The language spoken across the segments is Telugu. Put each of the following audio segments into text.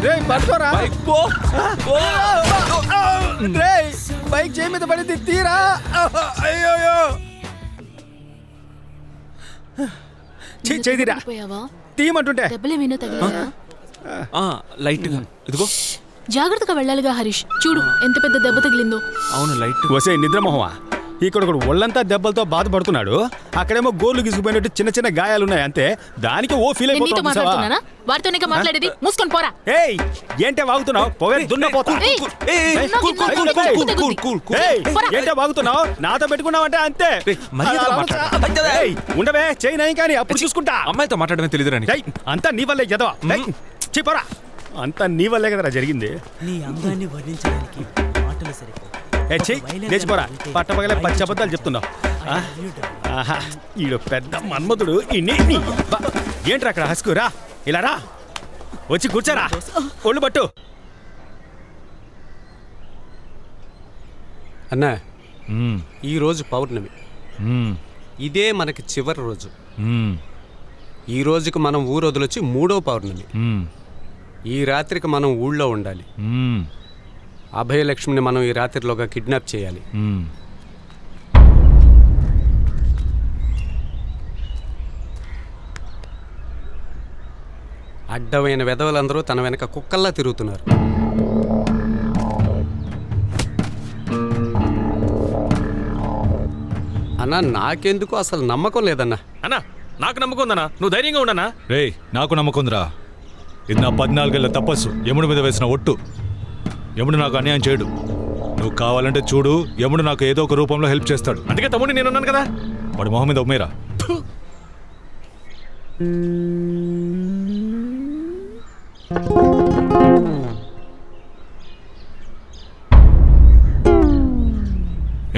రేయ్ పట్టుకోరా. బైక్ పో. రేయ్ బైక్ చేయి మీద పడింది తీరా. అయ్యో చేదిరా తీయమంటుంటే. దెబ్బలేమైనా తగిలాయా? లైట్గా ఇదిగో. జాగ్రత్తగా వెళ్ళాలిగా హరీష్. చూడు ఎంత పెద్ద దెబ్బ తగిలిందో. అవును లైట్. వసే నిద్రమోహమా, ఇక్కడ ఒకడు ఒళ్ళంతా దెబ్బలతో బాధపడుతున్నాడు, అక్కడేమో గోర్లు గిసుకుపోయినట్టు చిన్న చిన్న గాయాలున్నాయి అంతే. దానికి ఓ ఫీల్ నేను నీతో మాట్లాడుతున్నానా? వారితోనే మాట్లాడేది. మూసుకొని పోరా. ఏయ్ ఏంటే వాగుతున్నావు? పొగ దున్నపోతా. ఏంటే వాగుతున్నావు? నాతో పెట్టుకున్నావంటే అంతే. ఏయ్, ఉండవే చేయి నయం కానీ అప్పుడు చూసుకుంటా. అమ్మాయితో మాట్లాడమే తెలియదు రాని. అంతా నీ వల్లే ఎదవా. చెప్పరా, అంతా నీ వల్లే కదరా జరిగింది. నీ అందాన్ని వర్ణించడానికి మాటలు సరిపోవు. లేచిపోరా, పట్టపగలే పచ్చి అబద్ధాలు చెప్తున్నావు. ఈడు పెద్ద మన్మధుడు. ఏంట్రా అక్కడ హస్కురా, ఇలా రా, వచ్చి కూర్చోరా, ఒళ్ళు పట్టు. అన్నా, ఈరోజు పౌర్ణమి, ఇదే మనకి చివరి రోజు. ఈ రోజుకి మనం ఊరు వదిలొచ్చి 3వ పౌర్ణమి. ఈ రాత్రికి మనం ఊళ్ళో ఉండాలి. అభయలక్ష్మిని మనం ఈ రాత్రిలోగా కిడ్నాప్ చేయాలి. అడ్డమైన వెధవలందరూ తన వెనక కుక్కల్లా తిరుగుతున్నారు. అన్నా, నాకెందుకు అసలు నమ్మకం లేదన్నా. అన్నా నాకు నమ్మకం ఉందన్నా, నువ్వు ధైర్యంగా ఉండనా? రే నాకు నమ్మకం ఉందిరా. ఇది నా 14 ఏళ్ల తపస్సు, యముడి మీద వేసిన ఒట్టు. యముడు నాకు అన్యాయం చేయడు. నువ్వు కావాలంటే చూడు, యముడు నాకు ఏదో ఒక రూపంలో హెల్ప్ చేస్తాడు. అందుకే తమ్ముడిని నేనున్నాను కదా. వాడి మొహం మీద ఉమ్మేరా.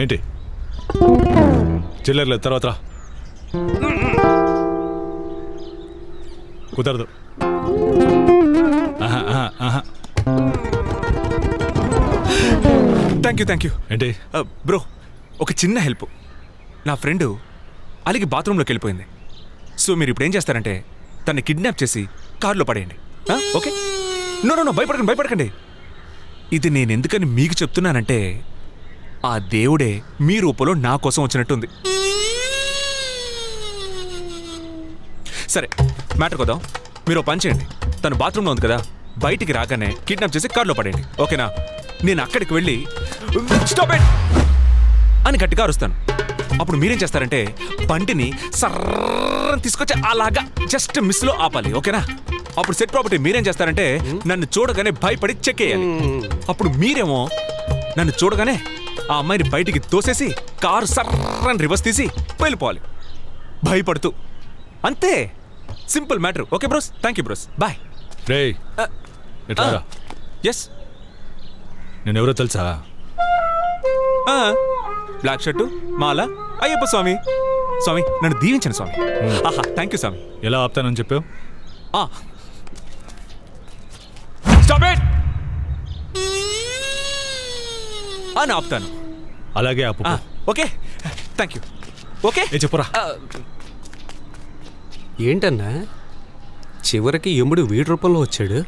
ఏంటి చిల్లర్లేదు, తర్వాత రా. కుదరదు. Thank you. ఏంటి బ్రో, ఒక చిన్న హెల్ప్. నా ఫ్రెండ్ అలిగి బాత్రూంలోకి వెళ్ళిపోయింది. సో మీరు ఇప్పుడు ఏం చేస్తారంటే తన్ని కిడ్నాప్ చేసి కారులో పడేయండి. ఓకే? నో భయపడకండి. ఇది నేను ఎందుకని మీకు చెప్తున్నానంటే, ఆ దేవుడే మీ రూపంలో నా కోసం వచ్చినట్టుంది. సరే మ్యాటర్ కొద్దాం. మీరు పని చేయండి, తను బాత్రూంలో ఉంది కదా, బయటికి రాగానే కిడ్నాప్ చేసి కారులో పడేయండి. ఓకేనా? నేను అక్కడికి వెళ్ళి స్టాప్ ఇట్ అని గట్టిగా అరుస్తాను. అప్పుడు మీరేం చేస్తారంటే బండిని సర్రని తీసుకొచ్చి అలాగా జస్ట్ మిస్లో ఆపాలి. ఓకేనా? అప్పుడు సెట్ ప్రాపర్టీ మీరేం చేస్తారంటే నన్ను చూడగానే భయపడి చెక్ వేయాలి. అప్పుడు మీరేమో నన్ను చూడగానే ఆ అమ్మాయిని బయటికి తోసేసి కారు సర్రని రివర్స్ తీసి వెళ్ళిపోవాలి భయపడుతూ. అంతే, simple matter. Okay bros, thank you bros, bye. రే ఎట్లా? ఎస్, నేనెవరో తెలుసా? బ్లాక్ షర్టు, మాల, అయ్యప్ప స్వామి. స్వామి నన్ను దీవించండి స్వామి. ఆహా, థ్యాంక్ యూ స్వామి. ఎలా ఆపుతానని చెప్పావు? స్టాప్ ఇట్ అని ఆపుతాను. అలాగే ఆపు. Okay, thank you. ఓకే చెప్పురా. ఏంటన్నా, చివరికి యముడు వీడి రూపంలో వచ్చాడు.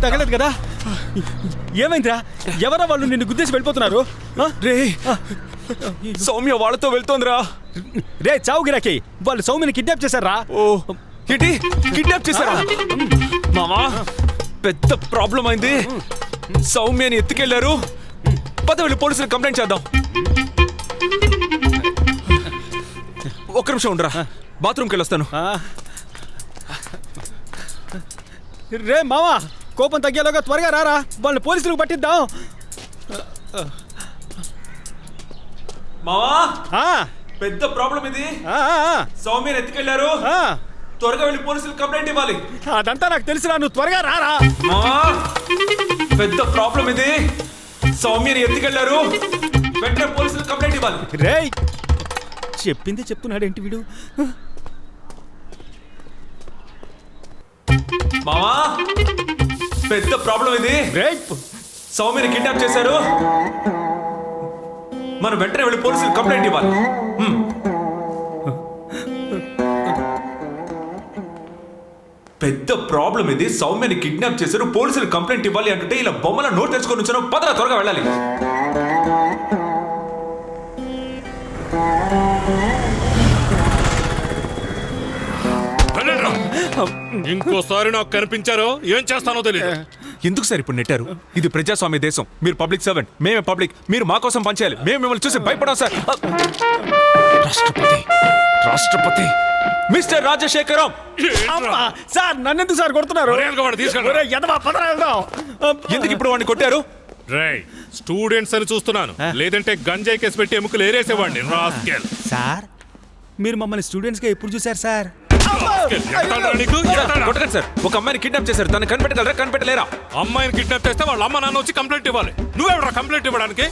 తగలేదు కదా? ఏమైందిరా? ఎవరా వాళ్ళు నిన్ను గుద్దేసి వెళ్ళిపోతున్నారు? ఆ? రే సౌమ్య వాళ్ళతో వెళ్తోందిరా. రే చావు గిరాకి, వాళ్ళు సౌమ్యని కిడ్నాప్ చేశారా? ఓ ఏంటి కిడ్నాప్ చేశారా? మామా పెద్ద ప్రాబ్లం అయింది. సౌమ్యని ఎత్తుకెళ్లారు. పద వెళ్ళి పోలీసులకు కంప్లైంట్ చేద్దాం. ఒక్క నిమిషం ఉండరా, బాత్రూమ్కి వెళ్ళొస్తాను. రే మావా, కోపం తగ్గేలోగా త్వరగా రారా, వాళ్ళని పోలీసులకు పట్టిద్దాం. మావా ఆ, పెద్ద ప్రాబ్లం ఇది. ఆ, ఆ, సౌమ్యని ఎత్తుకెళ్లారు. ఆ. త్వరగా వెళ్ళి పోలీసులకు కంప్లైంట్ ఇవ్వాలి. అదంతా నాకు తెలుసురా, నువ్వు త్వరగా రారా. మావా పెద్ద ప్రాబ్లం ఇది. సౌమ్యని ఎత్తుకెళ్లారు. వెంటనే పోలీసులకు కంప్లైంట్ ఇవ్వాలి. రే చెప్పింది చెప్తున్నాడు ఏంటి వీడు? మావా పెద్ద ప్రాబ్లం ఇది. రే సౌమ్యని కిడ్నాప్ చేశారు. మనం వెంటనే వెళ్ళి పోలీసులకు కంప్లైంట్ ఇవ్వాలి. పెద్ద ప్రాబ్లం ఇది. సౌమ్యని కిడ్నాప్ చేశారు, పోలీసులు కంప్లైంట్ ఇవ్వాలి అంటుంటే ఇలా బొమ్మల నోట్ తెచ్చుకొని వచ్చాను. పదరా త్వరగా వెళ్ళాలి. ఇంకోసారి నాకు కనిపించారో ఏం చేస్తానో తెలియదు. ఎందుకు సార్ ఇప్పుడు నెట్టారు? ఇది ప్రజాస్వామ్య దేశం. మీరు పబ్లిక్ సర్వెంట్, మేమే పబ్లిక్. మీరు మా కోసం పనిచేయాలి. మేము మిమ్మల్ని చూసి భయపడాం సార్. రాష్ట్రపతి మిస్టర్ రాజశేఖరం. అమ్మా, సార్ నన్నెందుకు సార్ కొడుతున్నారు? మర్యాదగా వాడిని తీసుకెళ్ళండి. ఒరేయ్, ఎదవా, పదరా వెళ్దాం. ఎందుకు ఇప్పుడు వాడిని కొట్టారు? రేయ్ స్టూడెంట్స్ అని చూస్తున్నాను, లేదంటే గంజాయి కేసు పెట్టి ఎముకలు ఏరేసేవాడిని. రాస్కెల్. సార్ మీరు మమ్మల్ని స్టూడెంట్స్గా ఎప్పుడు చూశారు సార్? ఎగతాళిరా నీకు? ఎగతాళిరా? కొట్టకండి సార్. ఒక అమ్మాయిని కిడ్నాప్ చేశారు. తను కనిపెట్టగలరా, కనిపెట్టలేరా? అమ్మాయిని కిడ్నాప్ చేస్తే వాళ్ళ అమ్మ నాన్న వచ్చి కంప్లైంట్ ఇవ్వాలి. నువ్వెవరా కంప్లైంట్ ఇవ్వడానికి?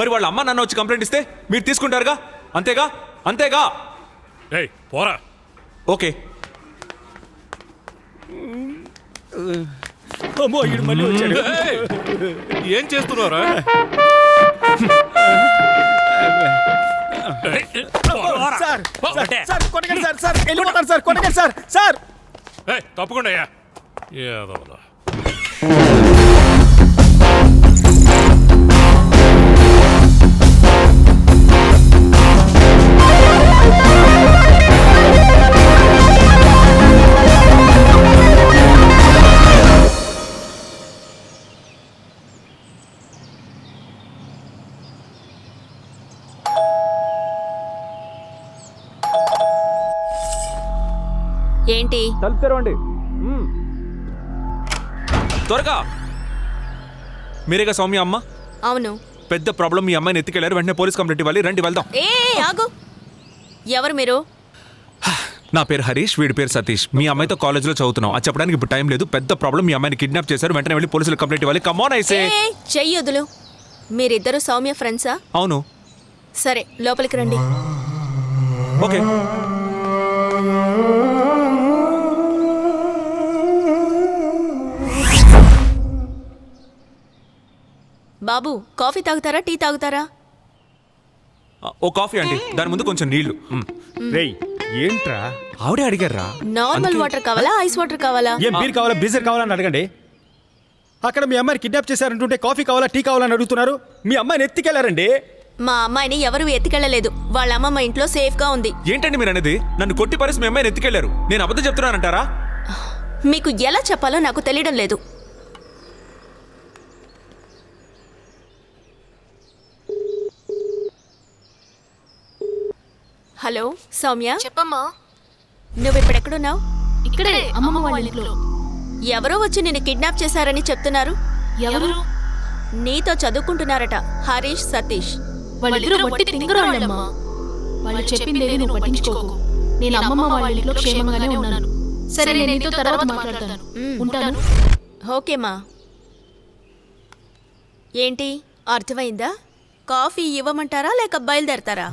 మరి వాళ్ళ అమ్మ నాన్న వచ్చి కంప్లైంట్ ఇస్తే మీరు తీసుకుంటారుగా? అంతేగా? అంతేగా? రేయ్ పోరా. ఓకే. అమ్మో, ఈడు మళ్ళీ వచ్చాడు. ఏయ్, ఏం చేస్తున్నారా? సార్ సార్ కొట్టకండి సార్, సార్ వెళ్ళిపోతాను సార్, కొట్టకండి సార్. సార్ తప్పకుండా అయ్యా. ఏదోలా. ఏంటి? తలుపు తెరవండి త్వరగా. మీరేగా సౌమ్య అమ్మ? అవును. పెద్ద ప్రాబ్లం. మీ అమ్మాయిని ఎత్తుకెళ్లారు. వెంటనే పోలీస్ కంప్లైంట్ ఇవ్వాలి. రండి వెళ్దాం. ఏ ఆగు. ఎవరు మీరు? నా పేరు హరీష్, వీడి పేరు సతీష్. మీ అమ్మాయితో కాలేజ్లో చదువుతున్నాం. అది చెప్పడానికి ఇప్పుడు టైం లేదు. పెద్ద ప్రాబ్లం. మీ అమ్మాయిని కిడ్నాప్ చేశారు. వెంటనే వెళ్ళి పోలీసులకు కంప్లైంట్ ఇవ్వాలి. కమ్ ఆన్ ఐసే. చెయ్యొదులు. మీరిద్దరు సౌమ్య ఫ్రెండ్సా? అవును. సరే లోపలికి రండి. ఓకే. బాబు కాఫీ తాగుతారా, టీ తాగుతారా? ఓ కాఫీ అండి, దాని ముందు కొంచెం నీళ్లు. రేయ్ ఏంట్రా? ఆవిడే అడిగారా? నార్మల్ వాటర్ కావాలా, ఐస్ వాటర్ కావాలా? ఏం బీర్ కావాలా, బ్రీజర్ కావాలని అడగండి. అక్కడ మీ అమ్మాయిని కిడ్నాప్ చేశారంటుంటే కాఫీ కావాలా, టీ కావాలని అడుగుతున్నారు. మీ అమ్మాయిని ఎత్తుకెళ్లారండి. మా అమ్మాయిని ఎవరు ఎత్తుకెళ్ళలేదు. వాళ్ళ అమ్మమ్మ ఇంట్లో సేఫ్ గా ఉంది. ఏంటండి మీరు అనేది? నన్ను కొట్టి పరిస్థితి మీ అమ్మాయిని ఎత్తుకెళ్లారు. నేను అబద్ధం చెప్తున్నానంటారా? మీకు ఎలా చెప్పాలో నాకు తెలియడం లేదు. హలో సౌమ్య, చెప్పమ్మా. నువ్వు ఇప్పుడెక్కడున్నావు? ఇక్కడే అమ్మమ్మ వాళ్ళ ఇంట్లో. ఎవరో వచ్చి నిన్ను కిడ్నాప్ చేశారని చెప్తున్నారు. ఎవరు? నీతో చదువుకుంటున్నారట, హరీష్, సతీష్. వాళ్ళిద్దరూ వట్టి తింగరాళ్ళమ్మా. వాళ్ళు చెప్పిందేది నువ్వు పట్టించుకోకు. నేను అమ్మమ్మ వాళ్ళ ఇంట్లో క్షేమంగానే ఉన్నాను. సరే, నేను నీతో తర్వాత మాట్లాడతాను. ఉంటాను. ఓకేమా. ఏంటి అర్థమైందా? కాఫీ ఇవ్వమంటారా లేక బయలుదేరతారా?